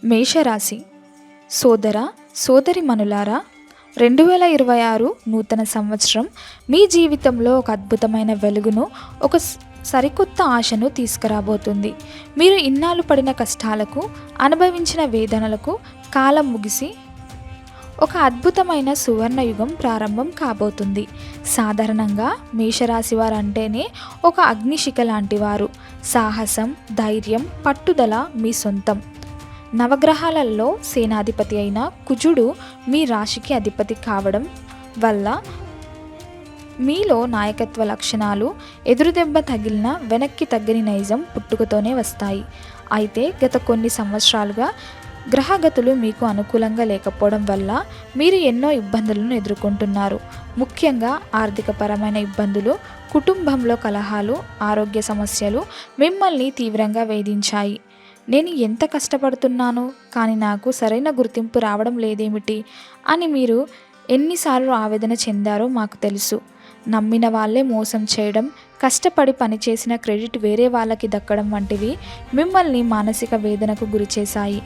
మేషరాశి సోదర సోదరిమణులారా, 2026 నూతన సంవత్సరం మీ జీవితంలో ఒక అద్భుతమైన వెలుగును, ఒక సరికొత్త ఆశను తీసుకురాబోతుంది. మీరు ఇన్నాళ్ళు పడిన కష్టాలకు, అనుభవించిన వేదనలకు కాలం ముగిసి ఒక అద్భుతమైన సువర్ణయుగం ప్రారంభం కాబోతుంది. సాధారణంగా మేషరాశి వారు అంటేనే ఒక అగ్నిశిఖ లాంటివారు. సాహసం, ధైర్యం, పట్టుదల మీ సొంతం. నవగ్రహాలలో సేనాధిపతి అయిన కుజుడు మీ రాశికి అధిపతి కావడం వల్ల మీలో నాయకత్వ లక్షణాలు, ఎదురుదెబ్బ తగిలిన వెనక్కి తగ్గని నైజం పుట్టుకతోనే వస్తాయి. అయితే గత కొన్ని సంవత్సరాలుగా గ్రహగతులు మీకు అనుకూలంగా లేకపోవడం వల్ల మీరు ఎన్నో ఇబ్బందులను ఎదుర్కొంటున్నారు. ముఖ్యంగా ఆర్థికపరమైన ఇబ్బందులు, కుటుంబంలో కలహాలు, ఆరోగ్య సమస్యలు మిమ్మల్ని తీవ్రంగా వేధించాయి. నేను ఎంత కష్టపడుతున్నాను, కానీ నాకు సరైన గుర్తింపు రావడం లేదేమిటి అని మీరు ఎన్నిసార్లు ఆవేదన చెందారో మాకు తెలుసు. నమ్మిన వాళ్ళే మోసం చేయడం, కష్టపడి పనిచేసిన క్రెడిట్ వేరే వాళ్ళకి దక్కడం వంటివి మిమ్మల్ని మానసిక వేదనకు గురిచేశాయి.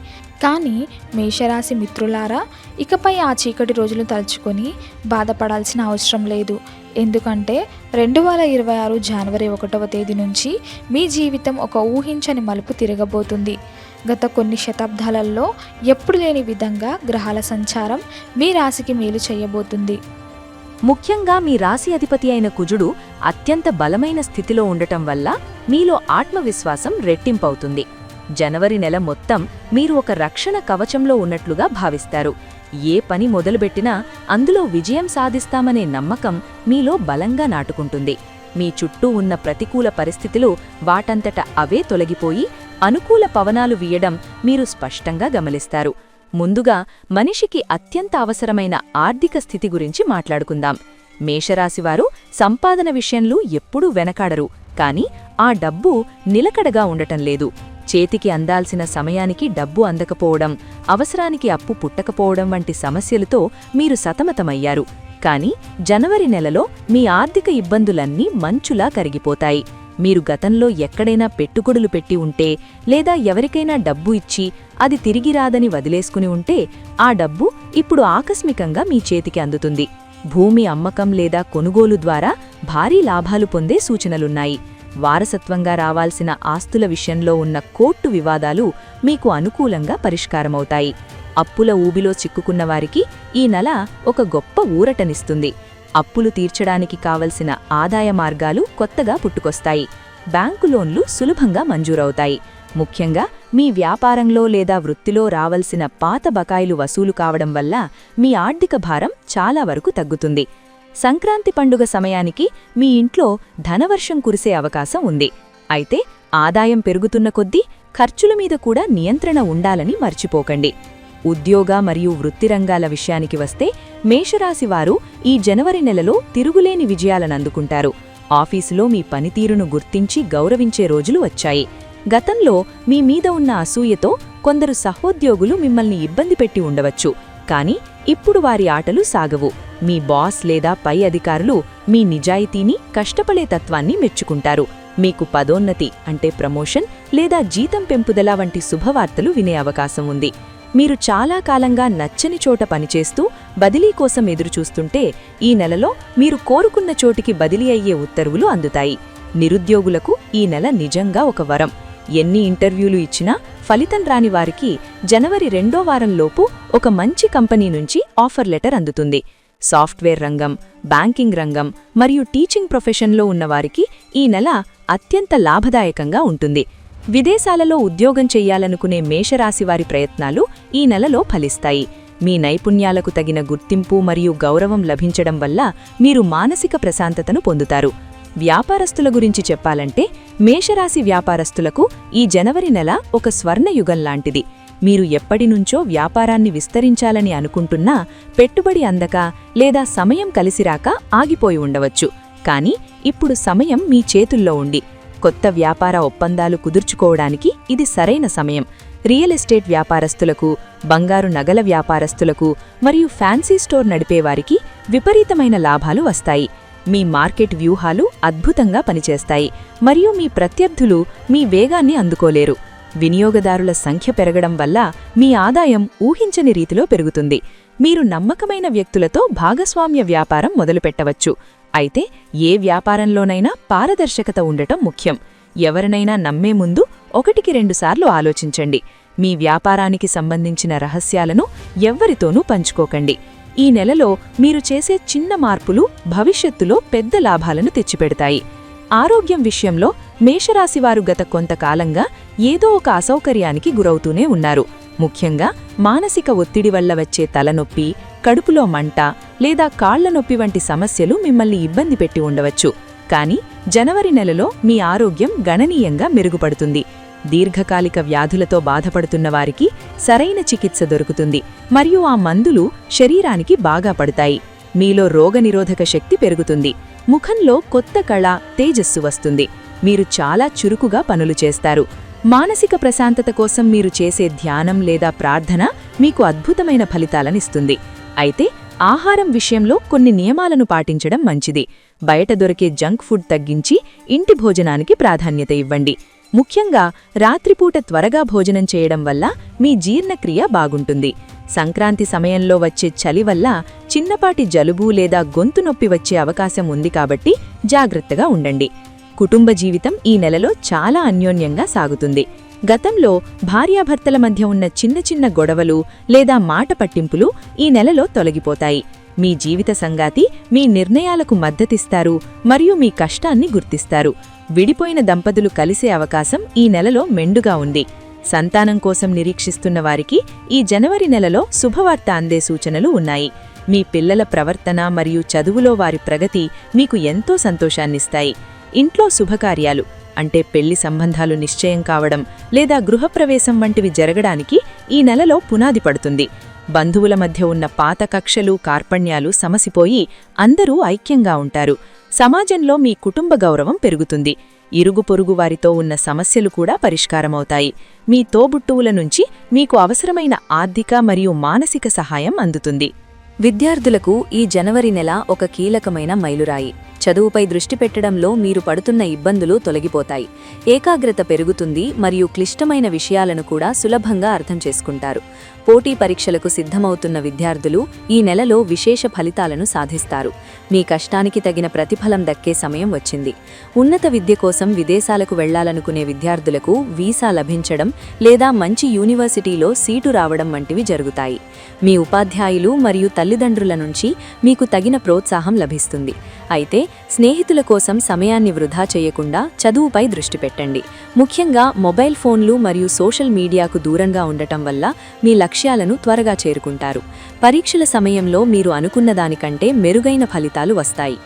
కానీ మేషరాశి మిత్రులారా, ఇకపై ఆ చీకటి రోజులు తలుచుకొని బాధపడాల్సిన అవసరం లేదు. ఎందుకంటే 2026 జనవరి 1వ తేదీ నుంచి మీ జీవితం ఒక ఊహించని మలుపు తిరగబోతుంది. గత కొన్ని శతాబ్దాలలో ఎప్పుడు లేని విధంగా గ్రహాల సంచారం మీ రాశికి మేలు చేయబోతుంది. ముఖ్యంగా మీ రాశి అధిపతి అయిన కుజుడు అత్యంత బలమైన స్థితిలో ఉండటం వల్ల మీలో ఆత్మవిశ్వాసం రెట్టింపవుతుంది. జనవరి నెల మొత్తం మీరు ఒక రక్షణ కవచంలో ఉన్నట్లుగా భావిస్తారు. ఏ పని మొదలుపెట్టినా అందులో విజయం సాధిస్తామనే నమ్మకం మీలో బలంగా నాటుకుంటుంది. మీ చుట్టూ ఉన్న ప్రతికూల పరిస్థితులు వాటంతట అవే తొలగిపోయి అనుకూల పవనాలు వీయడం మీరు స్పష్టంగా గమనిస్తారు. ముందుగా మనిషికి అత్యంత అవసరమైన ఆర్థిక స్థితి గురించి మాట్లాడుకుందాం. మేషరాశివారు సంపాదన విషయంలో ఎప్పుడూ వెనకాడరు, కానీ ఆ డబ్బు నిలకడగా ఉండటం లేదు. చేతికి అందాల్సిన సమయానికి డబ్బు అందకపోవడం, అవసరానికి అప్పు పుట్టకపోవడం వంటి సమస్యలతో మీరు సతమతమయ్యారు. కానీ జనవరి నెలలో మీ ఆర్థిక ఇబ్బందులన్నీ మంచులా కరిగిపోతాయి. మీరు గతంలో ఎక్కడైనా పెట్టుబడులు పెట్టి ఉంటే, లేదా ఎవరికైనా డబ్బు ఇచ్చి అది తిరిగి రాదని వదిలేసుకుని ఉంటే, ఆ డబ్బు ఇప్పుడు ఆకస్మికంగా మీ చేతికి అందుతుంది. భూమి అమ్మకం లేదా కొనుగోలు ద్వారా భారీ లాభాలు పొందే సూచనలున్నాయి. వారసత్వంగా రావాల్సిన ఆస్తుల విషయంలో ఉన్న కోర్టు వివాదాలు మీకు అనుకూలంగా పరిష్కారమవుతాయి. అప్పుల ఊబిలో చిక్కుకున్నవారికి ఈ నెల ఒక గొప్ప ఊరటనిస్తుంది. అప్పులు తీర్చడానికి కావలసిన ఆదాయ మార్గాలు కొత్తగా పుట్టుకొస్తాయి. బ్యాంకు లోన్లు సులభంగా మంజూరవుతాయి. ముఖ్యంగా మీ వ్యాపారంలో లేదా వృత్తిలో రావలసిన పాత బకాయిలు వసూలు కావడం వల్ల మీ ఆర్థిక భారం చాలా వరకు తగ్గుతుంది. సంక్రాంతి పండుగ సమయానికి మీ ఇంట్లో ధనవర్షం కురిసే అవకాశం ఉంది. అయితే ఆదాయం పెరుగుతున్న కొద్దీ ఖర్చుల మీద కూడా నియంత్రణ ఉండాలని మర్చిపోకండి. ఉద్యోగ మరియు వృత్తిరంగాల విషయానికి వస్తే మేషరాశివారు ఈ జనవరి నెలలో తిరుగులేని విజయాలనందుకుంటారు. ఆఫీసులో మీ పనితీరును గుర్తించి గౌరవించే రోజులు వచ్చాయి. గతంలో మీ మీద ఉన్న అసూయతో కొందరు సహోద్యోగులు మిమ్మల్ని ఇబ్బంది పెట్టి ఉండవచ్చు, కానీ ఇప్పుడు వారి ఆటలు సాగవు. మీ బాస్ లేదా పై అధికారులు మీ నిజాయితీని, కష్టపడే తత్వాన్ని మెచ్చుకుంటారు. మీకు పదోన్నతి అంటే ప్రమోషన్ లేదా జీతం పెంపుదల వంటి శుభవార్తలు వినే అవకాశం ఉంది. మీరు చాలా కాలంగా నచ్చని చోట పనిచేస్తూ బదిలీ కోసం ఎదురుచూస్తుంటే ఈ నెలలో మీరు కోరుకున్న చోటికి బదిలీ అయ్యే ఉత్తర్వులు అందుతాయి. నిరుద్యోగులకు ఈ నెల నిజంగా ఒక వరం. ఎన్ని ఇంటర్వ్యూలు ఇచ్చినా ఫలితం రాని వారికి జనవరి 2వ వారంలోపు ఒక మంచి కంపెనీ నుంచి ఆఫర్ లెటర్ అందుతుంది. సాఫ్ట్వేర్ రంగం, బ్యాంకింగ్ రంగం మరియు టీచింగ్ ప్రొఫెషన్లో ఉన్నవారికి ఈ నెల అత్యంత లాభదాయకంగా ఉంటుంది. విదేశాలలో ఉద్యోగం చెయ్యాలనుకునే మేషరాశివారి ప్రయత్నాలు ఈ నెలలో ఫలిస్తాయి. మీ నైపుణ్యాలకు తగిన గుర్తింపు మరియు గౌరవం లభించడం వల్ల మీరు మానసిక ప్రశాంతతను పొందుతారు. వ్యాపారస్తుల గురించి చెప్పాలంటే మేషరాశి వ్యాపారస్తులకు ఈ జనవరి నెల ఒక స్వర్ణయుగం లాంటిది. మీరు ఎప్పటినుంచో వ్యాపారాన్ని విస్తరించాలని అనుకుంటున్నా పెట్టుబడి అందక లేదా సమయం కలిసిరాక ఆగిపోయి ఉండవచ్చు. కానీ ఇప్పుడు సమయం మీ చేతుల్లో ఉండి కొత్త వ్యాపార ఒప్పందాలు కుదుర్చుకోవడానికి ఇది సరైన సమయం. రియల్ ఎస్టేట్ వ్యాపారస్తులకు, బంగారు నగల వ్యాపారస్తులకు మరియు ఫ్యాన్సీ స్టోర్ నడిపేవారికి విపరీతమైన లాభాలు వస్తాయి. మీ మార్కెట్ వ్యూహాలు అద్భుతంగా పనిచేస్తాయి మరియు మీ ప్రత్యర్థులు మీ వేగాన్ని అందుకోలేరు. వినియోగదారుల సంఖ్య పెరగడం వల్ల మీ ఆదాయం ఊహించని రీతిలో పెరుగుతుంది. మీరు నమ్మకమైన వ్యక్తులతో భాగస్వామ్య వ్యాపారం మొదలుపెట్టవచ్చు. అయితే ఏ వ్యాపారంలోనైనా పారదర్శకత ఉండటం ముఖ్యం. ఎవరినైనా నమ్మే ముందు 1-2 సార్లు ఆలోచించండి. మీ వ్యాపారానికి సంబంధించిన రహస్యాలను ఎవ్వరితోనూ పంచుకోకండి. ఈ నెలలో మీరు చేసే చిన్న మార్పులు భవిష్యత్తులో పెద్ద లాభాలను తెచ్చిపెడతాయి. ఆరోగ్యం విషయంలో మేషరాశివారు గత కొంతకాలంగా ఏదో ఒక అసౌకర్యానికి గురవుతూనే ఉన్నారు. ముఖ్యంగా మానసిక ఒత్తిడి వల్ల వచ్చే తలనొప్పి, కడుపులో మంట లేదా కాళ్ల నొప్పి వంటి సమస్యలు మిమ్మల్ని ఇబ్బంది పెట్టి ఉండవచ్చు. కానీ జనవరి నెలలో మీ ఆరోగ్యం గణనీయంగా మెరుగుపడుతుంది. దీర్ఘకాలిక వ్యాధులతో బాధపడుతున్న వారికి సరైన చికిత్స దొరుకుతుంది మరియు ఆ మందులు శరీరానికి బాగా పడతాయి. మీలో రోగనిరోధక శక్తి పెరుగుతుంది. ముఖంలో కొత్త కళ, తేజస్సు వస్తుంది. మీరు చాలా చురుకుగా పనులు చేస్తారు. మానసిక ప్రశాంతత కోసం మీరు చేసే ధ్యానం లేదా ప్రార్థన మీకు అద్భుతమైన ఫలితాలనిస్తుంది. అయితే ఆహారం విషయంలో కొన్ని నియమాలను పాటించడం మంచిది. బయట దొరికే జంక్ ఫుడ్ తగ్గించి ఇంటి భోజనానికి ప్రాధాన్యత ఇవ్వండి. ముఖ్యంగా రాత్రిపూట త్వరగా భోజనం చేయడం వల్ల మీ జీర్ణక్రియ బాగుంటుంది. సంక్రాంతి సమయంలో వచ్చే చలి వల్ల చిన్నపాటి జలుబు లేదా గొంతు నొప్పి వచ్చే అవకాశం ఉంది కాబట్టి జాగ్రత్తగా ఉండండి. కుటుంబ జీవితం ఈ నెలలో చాలా అన్యోన్యంగా సాగుతుంది. గతంలో భార్యాభర్తల మధ్య ఉన్న చిన్న చిన్న గొడవలు లేదా మాట పట్టింపులు ఈ నెలలో తొలగిపోతాయి. మీ జీవిత సంగాతి మీ నిర్ణయాలకు మద్దతిస్తారు మరియు మీ కష్టాన్ని గుర్తిస్తారు. విడిపోయిన దంపతులు కలిసే అవకాశం ఈ నెలలో మెండుగా ఉంది. సంతానం కోసం నిరీక్షిస్తున్న వారికి ఈ జనవరి నెలలో శుభవార్త అందే సూచనలు ఉన్నాయి. మీ పిల్లల ప్రవర్తన మరియు చదువులో వారి ప్రగతి మీకు ఎంతో సంతోషాన్నిస్తాయి. ఇంట్లో శుభకార్యాలు అంటే పెళ్లి సంబంధాలు నిశ్చయం కావడం లేదా గృహప్రవేశం వంటివి జరగడానికి ఈ నెలలో పునాది పడుతుంది. బంధువుల మధ్య ఉన్న పాత కక్షలు, కార్పణ్యాలు సమసిపోయి అందరూ ఐక్యంగా ఉంటారు. సమాజంలో మీ కుటుంబ గౌరవం పెరుగుతుంది. ఇరుగు పొరుగు వారితో ఉన్న సమస్యలు కూడా పరిష్కారమవుతాయి. మీ తోబుట్టువుల నుంచి మీకు అవసరమైన ఆర్థిక మరియు మానసిక సహాయం అందుతుంది. విద్యార్థులకు ఈ జనవరి నెల ఒక కీలకమైన మైలురాయి. చదువుపై దృష్టి పెట్టడంలో మీరు పడుతున్న ఇబ్బందులు తొలగిపోతాయి. ఏకాగ్రత పెరుగుతుంది మరియు క్లిష్టమైన విషయాలను కూడా సులభంగా అర్థం చేసుకుంటారు. పోటీ పరీక్షలకు సిద్ధమవుతున్న విద్యార్థులు ఈ నెలలో విశేష ఫలితాలను సాధిస్తారు. మీ కష్టానికి తగిన ప్రతిఫలం దక్కే సమయం వచ్చింది. ఉన్నత విద్య కోసం విదేశాలకు వెళ్లాలనుకునే విద్యార్థులకు వీసా లభించడం లేదా మంచి యూనివర్సిటీలో సీటు రావడం వంటివి జరుగుతాయి. మీ ఉపాధ్యాయులు మరియు తల్లిదండ్రుల నుంచి మీకు తగిన ప్రోత్సాహం లభిస్తుంది. అయితే స్నేహితుల కోసం సమయాన్ని వృధా చేయకుండా చదువుపై దృష్టి పెట్టండి. ముఖ్యంగా మొబైల్ ఫోన్లు మరియు సోషల్ మీడియాకు దూరంగా ఉండటం వల్ల మీ లక్ష్యాలను త్వరగా చేరుకుంటారు. పరీక్షల సమయంలో మీరు అనుకున్న దానికంటే మెరుగైన ఫలితాలు వస్తాయి.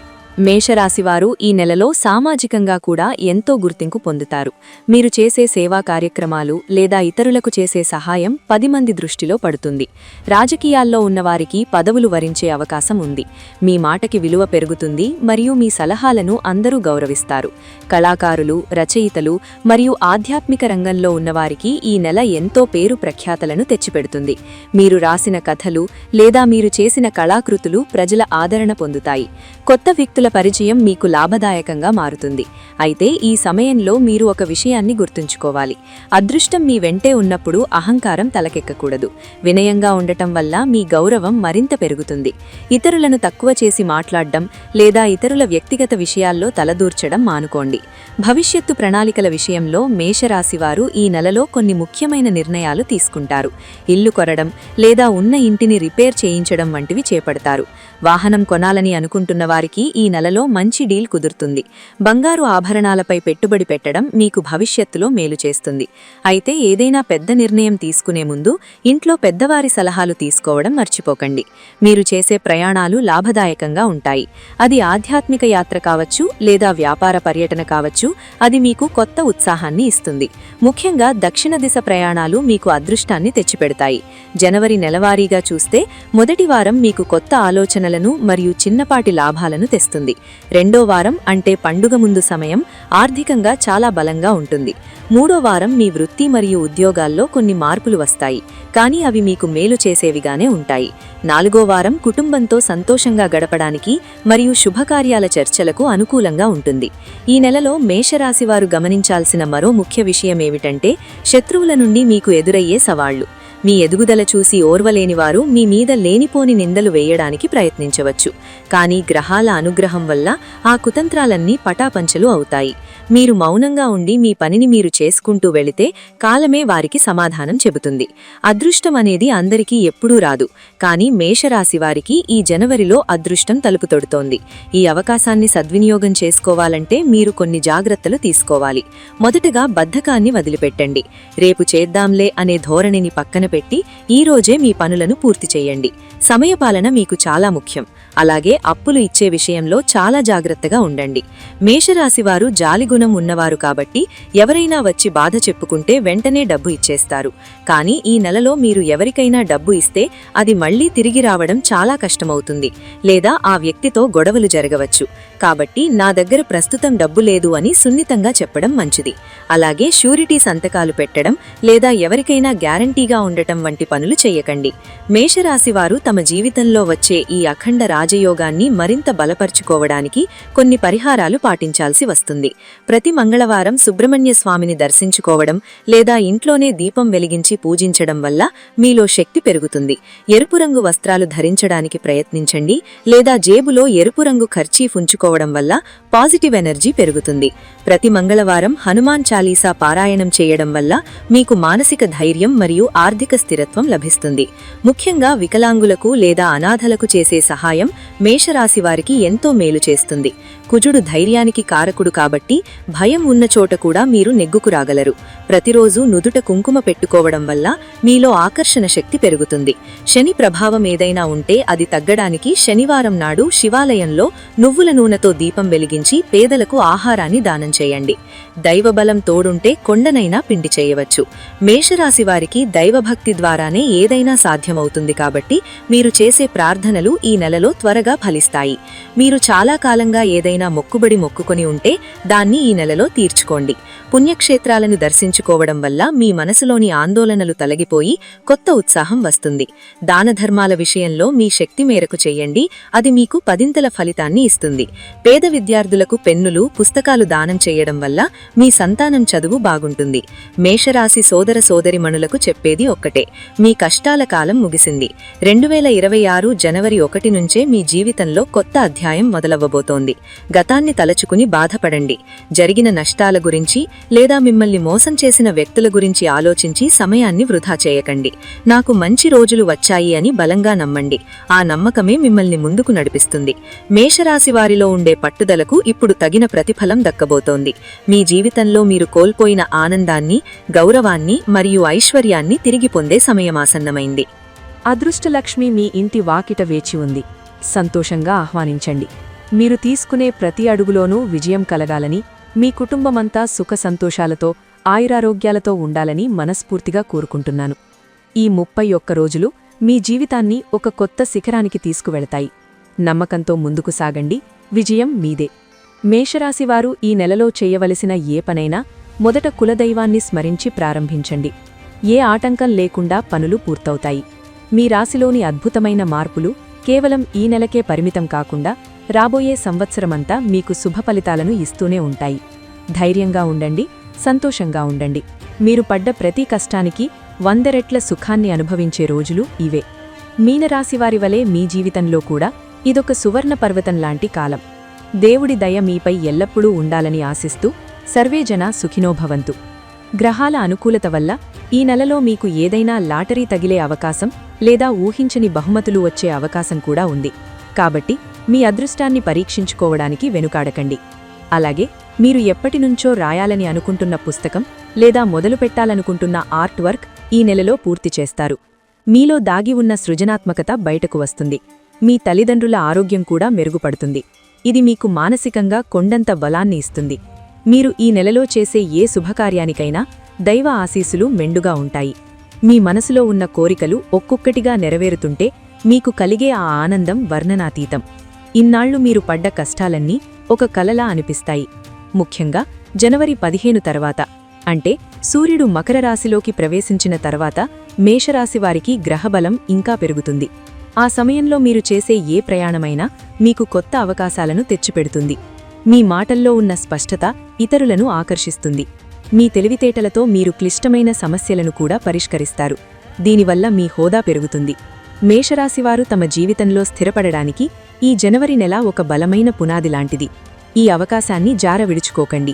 మేషరాశివారు ఈ నెలలో సామాజికంగా కూడా ఎంతో గుర్తింపు పొందుతారు. మీరు చేసే సేవా కార్యక్రమాలు లేదా ఇతరులకు చేసే సహాయం 10 మంది దృష్టిలో పడుతుంది. రాజకీయాల్లో ఉన్నవారికి పదవులు వరించే అవకాశం ఉంది. మీ మాటకి విలువ పెరుగుతుంది మరియు మీ సలహాలను అందరూ గౌరవిస్తారు. కళాకారులు, రచయితలు మరియు ఆధ్యాత్మిక రంగంలో ఉన్నవారికి ఈ నెల ఎంతో పేరు ప్రఖ్యాతలను తెచ్చిపెడుతుంది. మీరు రాసిన కథలు లేదా మీరు చేసిన కళాకృతులు ప్రజల ఆదరణ పొందుతాయి. కొత్త వ్యక్తుల పరిచయం మీకు లాభదాయకంగా మారుతుంది. అయితే ఈ సమయంలో మీరు ఒక విషయాన్ని గుర్తుంచుకోవాలి. అదృష్టం మీ వెంటే ఉన్నప్పుడు అహంకారం తలకెక్కకూడదు. వినయంగా ఉండటం వల్ల మీ గౌరవం మరింత పెరుగుతుంది. ఇతరులను తక్కువ చేసి మాట్లాడడం లేదా ఇతరుల వ్యక్తిగత విషయాల్లో తలదూర్చడం మానుకోండి. భవిష్యత్తు ప్రణాళికల విషయంలో మేషరాశివారు ఈ నెలలో కొన్ని ముఖ్యమైన నిర్ణయాలు తీసుకుంటారు. ఇల్లు కొనడం లేదా ఉన్న ఇంటిని రిపేర్ చేయించడం వంటివి చేపడతారు. వాహనం కొనాలని అనుకుంటున్న వారికి ఈ నెలలో మంచి డీల్ కుదురుతుంది. బంగారు ఆభరణాలపై పెట్టుబడి పెట్టడం మీకు భవిష్యత్తులో మేలు చేస్తుంది. అయితే ఏదైనా పెద్ద నిర్ణయం తీసుకునే ముందు ఇంట్లో పెద్దవారి సలహాలు తీసుకోవడం మర్చిపోకండి. మీరు చేసే ప్రయాణాలు లాభదాయకంగా ఉంటాయి. అది ఆధ్యాత్మిక యాత్ర కావచ్చు లేదా వ్యాపార పర్యటన కావచ్చు, అది మీకు కొత్త ఉత్సాహాన్ని ఇస్తుంది. ముఖ్యంగా దక్షిణ దిశ ప్రయాణాలు మీకు అదృష్టాన్ని తెచ్చిపెడతాయి. జనవరి నెలవారీగా చూస్తే మొదటి వారం మీకు కొత్త ఆలోచనలను మరియు చిన్నపాటి లాభాలను తెస్తుంది. రెండో వారం అంటే పండుగ ముందు సమయం ఆర్థికంగా చాలా బలంగా ఉంటుంది. 3వ వారం మీ వృత్తి మరియు ఉద్యోగాల్లో కొన్ని మార్పులు వస్తాయి, కానీ అవి మీకు మేలు చేసేవిగానే ఉంటాయి. 4వ వారం కుటుంబంతో సంతోషంగా గడపడానికి మరియు శుభకార్యాల చర్చలకు అనుకూలంగా ఉంటుంది. ఈ నెలలో మేషరాశివారు గమనించాల్సిన మరో ముఖ్య విషయమేమిటంటే శత్రువుల నుండి మీకు ఎదురయ్యే సవాళ్లు. మీ ఎదుగుదల చూసి ఓర్వలేనివారు మీ మీద లేనిపోని నిందలు వేయడానికి ప్రయత్నించవచ్చు, కానీ గ్రహాల అనుగ్రహం వల్ల ఆ కుతంత్రాలన్నీ పటాపంచలు అవుతాయి. మీరు మౌనంగా ఉండి మీ పనిని మీరు చేసుకుంటూ వెళితే కాలమే వారికి సమాధానం చెబుతుంది. అదృష్టం అనేది అందరికీ ఎప్పుడూ రాదు, కానీ మేషరాశివారికి ఈ జనవరిలో అదృష్టం తలుపు తొడుతోంది. ఈ అవకాశాన్ని సద్వినియోగం చేసుకోవాలంటే మీరు కొన్ని జాగ్రత్తలు తీసుకోవాలి. మొదటగా బద్ధకాన్ని వదిలిపెట్టండి. రేపు చేద్దాంలే అనే ధోరణిని పక్కన పెట్టి ఈ రోజే మీ పనులను పూర్తి చేయండి. సమయపాలన మీకు చాలా ముఖ్యం. అలాగే అప్పులు ఇచ్చే విషయంలో చాలా జాగ్రత్తగా ఉండండి. మేషరాశివారు జాలిగుణం ఉన్నవారు కాబట్టి ఎవరైనా వచ్చి బాధ చెప్పుకుంటే వెంటనే డబ్బు ఇచ్చేస్తారు. కానీ ఈ నెలలో మీరు ఎవరికైనా డబ్బు ఇస్తే అది మళ్లీ తిరిగి రావడం చాలా కష్టమవుతుంది, లేదా ఆ వ్యక్తితో గొడవలు జరగవచ్చు. కాబట్టి నా దగ్గర ప్రస్తుతం డబ్బు లేదు అని సున్నితంగా చెప్పడం మంచిది. అలాగే షూరిటీ సంతకాలు పెట్టడం లేదా ఎవరికైనా గ్యారంటీగా ఉండటం వంటి పనులు చెయ్యకండి. మేషరాశివారు తమ జీవితంలో వచ్చే ఈ అఖండ రాజయోగాన్ని మరింత బలపరుచుకోవడానికి కొన్ని పరిహారాలు పాటించాల్సి వస్తుంది. ప్రతి మంగళవారం సుబ్రహ్మణ్య స్వామిని దర్శించుకోవడం లేదా ఇంట్లోనే దీపం వెలిగించి పూజించడం వల్ల మీలో శక్తి పెరుగుతుంది. ఎరుపు రంగు వస్త్రాలు ధరించడానికి ప్రయత్నించండి, లేదా జేబులో ఎరుపు రంగు ఖర్చీఫ్ ఉంచుకోవడం వల్ల పాజిటివ్ ఎనర్జీ పెరుగుతుంది. ప్రతి మంగళవారం హనుమాన్ చాలీసా పారాయణం చేయడం వల్ల మీకు మానసిక ధైర్యం మరియు ఆర్థిక స్థిరత్వం లభిస్తుంది. ముఖ్యంగా వికలాంగులకు లేదా అనాథలకు చేసే సహాయం మేషరాశివారికి ఎంతో మేలు చేస్తుంది. కుజుడు ధైర్యానికి కారకుడు కాబట్టి భయం ఉన్న చోట కూడా మీరు నెగ్గుకు రాగలరు. ప్రతిరోజు నుదుట కుంకుమ పెట్టుకోవడం వల్ల మీలో ఆకర్షణ శక్తి పెరుగుతుంది. శని ప్రభావం ఏదైనా ఉంటే అది తగ్గడానికి శనివారం నాడు శివాలయంలో నువ్వుల నూనెతో దీపం వెలిగించి పేదలకు ఆహారాన్ని దానం చేయండి. దైవబలం తోడుంటే కొండనైనా పిండి చేయవచ్చు. మేషరాశివారికి దైవభక్తి ద్వారానే ఏదైనా సాధ్యమవుతుంది కాబట్టి మీరు చేసే ప్రార్థనలు ఈ నెలలో త్వరగా ఫలిస్తాయి. మీరు చాలా కాలంగా ఏదైనా మొక్కుబడి మొక్కుకొని ఉంటే దాన్ని ఈ నెలలో తీర్చుకోండి. పుణ్యక్షేత్రాలను దర్శించుకోవడం వల్ల మీ మనసులోని ఆందోళనలు తొలగిపోయి కొత్త ఉత్సాహం వస్తుంది. దానధర్మాల విషయంలో మీ శక్తి మేరకు చెయ్యండి, అది మీకు 10ంతల ఫలితాన్ని ఇస్తుంది. పేద విద్యార్థులకు పెన్నులు, పుస్తకాలు దానం చేయడం వల్ల మీ సంతానం చదువు బాగుంటుంది. మేషరాశి సోదర సోదరిమణులకు చెప్పేది ఒక్కటే, మీ కష్టాల కాలం ముగిసింది. 2026 జనవరి 1 నుంచే మీ జీవితంలో కొత్త అధ్యాయం మొదలవ్వబోతోంది. గతాన్ని తలచుకుని బాధపడండి. జరిగిన నష్టాల గురించి లేదా మిమ్మల్ని మోసం చేసిన వ్యక్తుల గురించి ఆలోచించి సమయాన్ని వృధా చేయకండి. నాకు మంచి రోజులు వచ్చాయి అని బలంగా నమ్మండి. ఆ నమ్మకమే మిమ్మల్ని ముందుకు నడిపిస్తుంది. మేషరాశి వారిలో ఉండే పట్టుదలకు ఇప్పుడు తగిన ప్రతిఫలం దక్కబోతోంది. మీ జీవితంలో మీరు కోల్పోయిన ఆనందాన్ని, గౌరవాన్ని మరియు ఐశ్వర్యాన్ని తిరిగి పొందే సమయమాసన్నమైంది. అదృష్టలక్ష్మి మీ ఇంటి వాకిట వేచి ఉంది. సంతోషంగా ఆహ్వానించండి. మీరు తీసుకునే ప్రతి అడుగులోనూ విజయం కలగాలని, మీ కుటుంబమంతా సుఖ సంతోషాలతో, ఆయురారోగ్యాలతో ఉండాలని మనస్ఫూర్తిగా కోరుకుంటున్నాను. ఈ 31 రోజులు మీ జీవితాన్ని ఒక కొత్త శిఖరానికి తీసుకువెళతాయి. నమ్మకంతో ముందుకు సాగండి, విజయం మీదే. మేషరాశివారు ఈ నెలలో చేయవలసిన ఏ పనైనా మొదట కులదైవాన్ని స్మరించి ప్రారంభించండి. ఏ ఆటంకం లేకుండా పనులు పూర్తవుతాయి. మీ రాశిలోని అద్భుతమైన మార్పులు కేవలం ఈ నెలకే పరిమితం కాకుండా రాబోయే సంవత్సరమంతా మీకు శుభ ఫలితాలను ఇస్తూనే ఉంటాయి. ధైర్యంగా ఉండండి, సంతోషంగా ఉండండి. మీరు పడ్డ ప్రతి కష్టానికి 100 రెట్ల సుఖాన్ని అనుభవించే రోజులు ఇవే. మీనరాశివారి వలె మీ జీవితంలో కూడా ఇదొక సువర్ణ పర్వతం లాంటి కాలం. దేవుడి దయ మీపై ఎల్లప్పుడూ ఉండాలని ఆశిస్తూ సర్వేజన సుఖినోభవంతు. గ్రహాల అనుకూలత వల్ల ఈ నెలలో మీకు ఏదైనా లాటరీ తగిలే అవకాశం లేదా ఊహించని బహుమతులు వచ్చే అవకాశం కూడా ఉంది. కాబట్టి మీ అదృష్టాన్ని పరీక్షించుకోవడానికి వెనుకాడకండి. అలాగే మీరు ఎప్పటినుంచో రాయాలని అనుకుంటున్న పుస్తకం లేదా మొదలుపెట్టాలనుకుంటున్న ఆర్ట్ వర్క్ ఈ నెలలో పూర్తి చేస్తారు. మీలో దాగి ఉన్న సృజనాత్మకత బయటకు వస్తుంది. మీ తల్లిదండ్రుల ఆరోగ్యం కూడా మెరుగుపడుతుంది. ఇది మీకు మానసికంగా కొండంత బలాన్ని ఇస్తుంది. మీరు ఈ నెలలో చేసే ఏ శుభకార్యానికైనా దైవ ఆశీస్సులు మెండుగా ఉంటాయి. మీ మనసులో ఉన్న కోరికలు ఒక్కొక్కటిగా నెరవేరుతుంటే మీకు కలిగే ఆ ఆనందం వర్ణనాతీతం. ఇన్నాళ్లు మీరు పడ్డ కష్టాలన్నీ ఒక కలలా అనిపిస్తాయి. ముఖ్యంగా జనవరి 15 తర్వాత అంటే సూర్యుడు మకర రాశిలోకి ప్రవేశించిన తర్వాత మేషరాశివారికి గ్రహబలం ఇంకా పెరుగుతుంది. ఆ సమయంలో మీరు చేసే ఏ ప్రయాణమైనా మీకు కొత్త అవకాశాలను తెచ్చిపెడుతుంది. మీ మాటల్లో ఉన్న స్పష్టత ఇతరులను ఆకర్షిస్తుంది. మీ తెలివితేటలతో మీరు క్లిష్టమైన సమస్యలను కూడా పరిష్కరిస్తారు. దీనివల్ల మీ హోదా పెరుగుతుంది. మేషరాశివారు తమ జీవితంలో స్థిరపడడానికి ఈ జనవరి నెల ఒక బలమైన పునాదిలాంటిది. ఈ అవకాశాన్ని జార విడుచుకోకండి.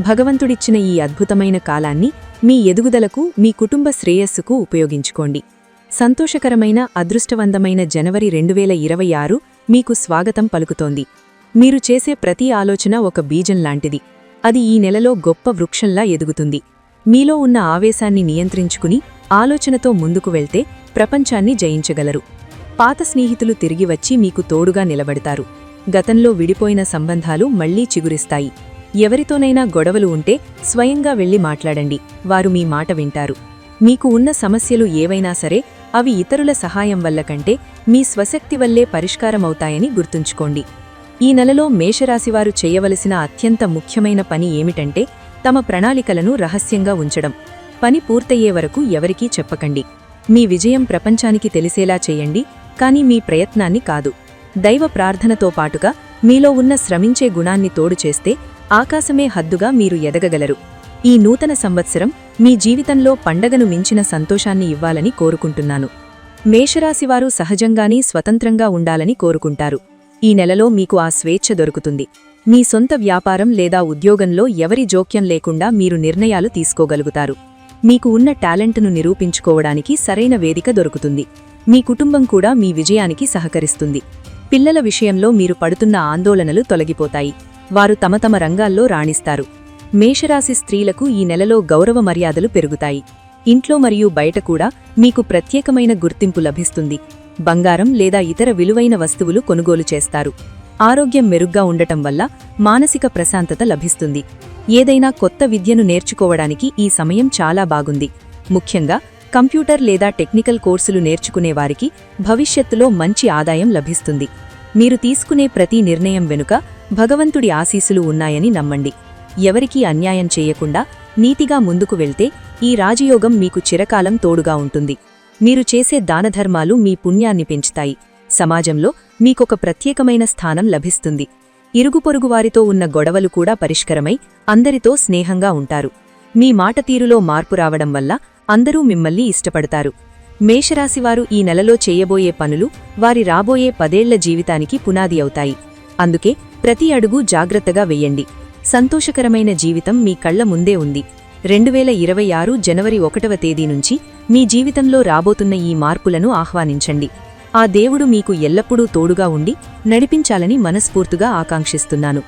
భగవంతుడిచ్చిన ఈ అద్భుతమైన కాలాన్ని మీ ఎదుగుదలకు, మీ కుటుంబ శ్రేయస్సుకు ఉపయోగించుకోండి. సంతోషకరమైన, అదృష్టవంతమైన జనవరి 2026 మీకు స్వాగతం పలుకుతోంది. మీరు చేసే ప్రతి ఆలోచన ఒక బీజం లాంటిది. అది ఈ నెలలో గొప్ప వృక్షంలా ఎదుగుతుంది. మీలో ఉన్న ఆవేశాన్ని నియంత్రించుకుని ఆలోచనతో ముందుకు వెళ్తే ప్రపంచాన్ని జయించగలరు. పాత స్నేహితులు తిరిగి వచ్చి మీకు తోడుగా నిలబడతారు. గతంలో విడిపోయిన సంబంధాలు మళ్లీ చిగురిస్తాయి. ఎవరితోనైనా గొడవలు ఉంటే స్వయంగా వెళ్లి మాట్లాడండి. వారు మీ మాట వింటారు. మీకు ఉన్న సమస్యలు ఏవైనా సరే అవి ఇతరుల సహాయం వల్ల కంటే మీ స్వశక్తి వల్లే పరిష్కారమవుతాయని గుర్తుంచుకోండి. ఈ నెలలో మేషరాశివారు చేయవలసిన అత్యంత ముఖ్యమైన పని ఏమిటంటే తమ ప్రణాళికలను రహస్యంగా ఉంచడం. పని పూర్తయ్యే వరకు ఎవరికీ చెప్పకండి. మీ విజయం ప్రపంచానికి తెలిసేలా చేయండి, కానీ మీ ప్రయత్నాన్ని కాదు. దైవ ప్రార్థనతో పాటుగా మీలో ఉన్న శ్రమించే గుణాన్ని తోడు చేస్తే ఆకాశమే హద్దుగా మీరు ఎదగగలరు. ఈ నూతన సంవత్సరం మీ జీవితంలో పండగను మించిన సంతోషాన్ని ఇవ్వాలని కోరుకుంటున్నాను. మేషరాశివారు సహజంగానే స్వతంత్రంగా ఉండాలని కోరుకుంటారు. ఈ నెలలో మీకు ఆ స్వేచ్ఛ దొరుకుతుంది. మీ సొంత వ్యాపారం లేదా ఉద్యోగంలో ఎవరి జోక్యం లేకుండా మీరు నిర్ణయాలు తీసుకోగలుగుతారు. మీకు ఉన్న టాలెంట్ను నిరూపించుకోవడానికి సరైన వేదిక దొరుకుతుంది. మీ కుటుంబం కూడా మీ విజయానికి సహకరిస్తుంది. పిల్లల విషయంలో మీరు పడుతున్న ఆందోళనలు తొలగిపోతాయి. వారు తమ తమ రంగాల్లో రాణిస్తారు. మేషరాశి స్త్రీలకు ఈ నెలలో గౌరవ మర్యాదలు పెరుగుతాయి. ఇంట్లో మరియు బయట కూడా మీకు ప్రత్యేకమైన గుర్తింపు లభిస్తుంది. బంగారం లేదా ఇతర విలువైన వస్తువులు కొనుగోలు చేస్తారు. ఆరోగ్యం మెరుగ్గా ఉండటం వల్ల మానసిక ప్రశాంతత లభిస్తుంది. ఏదైనా కొత్త విద్యను నేర్చుకోవడానికి ఈ సమయం చాలా బాగుంది. ముఖ్యంగా కంప్యూటర్ లేదా టెక్నికల్ కోర్సులు నేర్చుకునేవారికి భవిష్యత్తులో మంచి ఆదాయం లభిస్తుంది. మీరు తీసుకునే ప్రతి నిర్ణయం వెనుక భగవంతుడి ఆశీస్సులు ఉన్నాయని నమ్మండి. ఎవరికీ అన్యాయం చేయకుండా నీతిగా ముందుకు వెళ్తే ఈ రాజయోగం మీకు చిరకాలం తోడుగా ఉంటుంది. మీరు చేసే దానధర్మాలు మీ పుణ్యాన్ని పెంచుతాయి. సమాజంలో మీకొక ప్రత్యేకమైన స్థానం లభిస్తుంది. ఇరుగుపొరుగువారితో ఉన్న గొడవలు కూడా పరిష్కరమై అందరితో స్నేహంగా ఉంటారు. మీ మాట తీరులో మార్పు రావడం వల్ల అందరూ మిమ్మల్ని ఇష్టపడతారు. మేషరాశివారు ఈ నెలలో చేయబోయే పనులు వారి రాబోయే 10 ఏళ్ల జీవితానికి పునాది అవుతాయి. అందుకే ప్రతి అడుగు జాగ్రత్తగా వెయ్యండి. సంతోషకరమైన జీవితం మీ కళ్ల ముందే ఉంది. 2026 జనవరి 1వ తేదీ నుంచి మీ జీవితంలో రాబోతున్న ఈ మార్పులను ఆహ్వానించండి. ఆ దేవుడు మీకు ఎల్లప్పుడూ తోడుగా ఉండి నడిపించాలని మనస్ఫూర్తిగా ఆకాంక్షిస్తున్నాను.